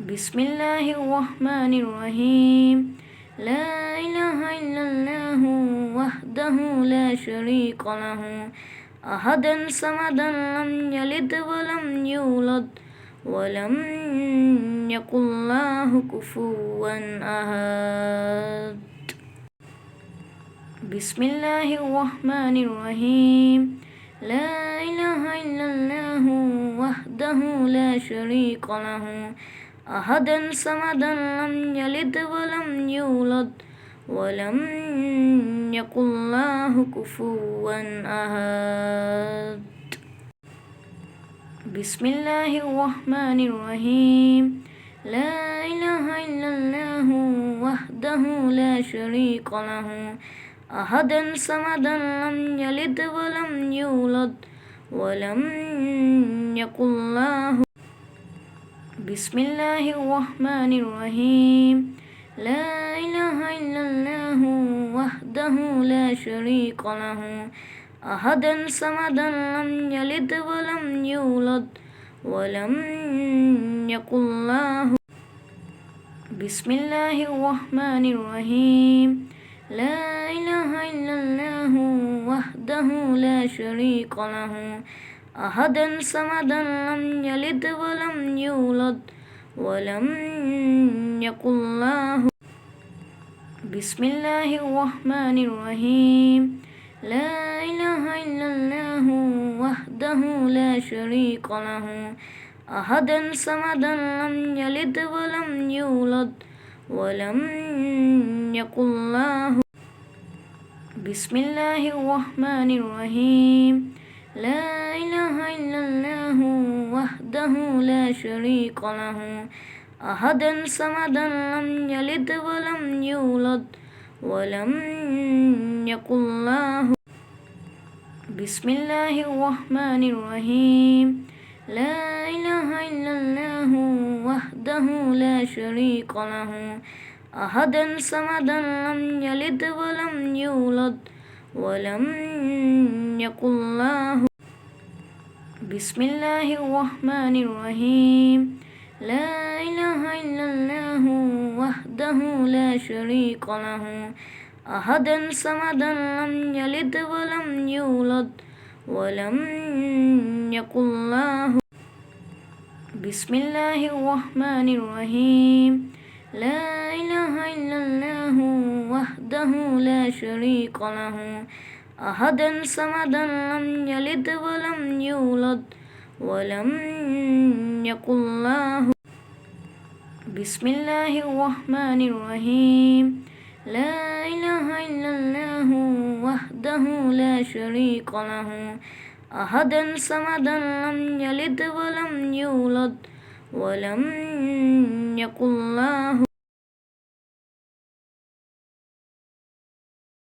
بسم الله الرحمن الرحيم. لا إله إلا الله وحده لا شريك له أحدا صمدا لم يلد ولم يولد ولم يكن له كفوا أحد. بسم الله الرحمن الرحيم. لا إله إلا الله وحده لا شريك له أحدا صمدا لم يلد ولم يولد ولم يكن له كفوا أحد. بسم الله الرحمن الرحيم. لا إله إلا الله وحده لا شريك له أحدا صمدا لم يلد ولم يولد ولم يكن له. بسم الله الرحمن الرحيم. لا إله إلا الله وحده لا شريك له أحدا صمدا لم يلد ولم يولد ولم يكن له. بسم الله الرحمن الرحيم. لا إله إلا الله وحده لا شريك له أحدا صمدا لم يلد ولم يولد ولم يكن له. بسم الله الرحمن الرحيم. لا إله إلا الله وحده لا شريك له أحدا صمدا لم يلد ولم يولد ولم يكن له. بسم الله الرحمن الرحيم. لا إله إلا الله وحده لا شريك له أحدا صمدا لم يلد ولم يولد ولم يكن له. بسم الله الرحمن الرحيم. لا إله إلا الله وحده لا شريك له أحدا صمدا لم يلد ولم يولد ولم يكن له. بسم الله الرحمن الرحيم. لا إله إلا الله وحده لا شريك له أحدا صمدا لم يلد ولم يولد ولم يكن له. بسم الله الرحمن الرحيم. لا إله إلا الله وحده لا شريك له أحدا صمدا لم يلد ولم يولد ولم يكن له. بسم الله الرحمن الرحيم. لا إله إلا الله وحده لا شريك له أحدا صمدا لم يلد ولم يولد ولم يكن له.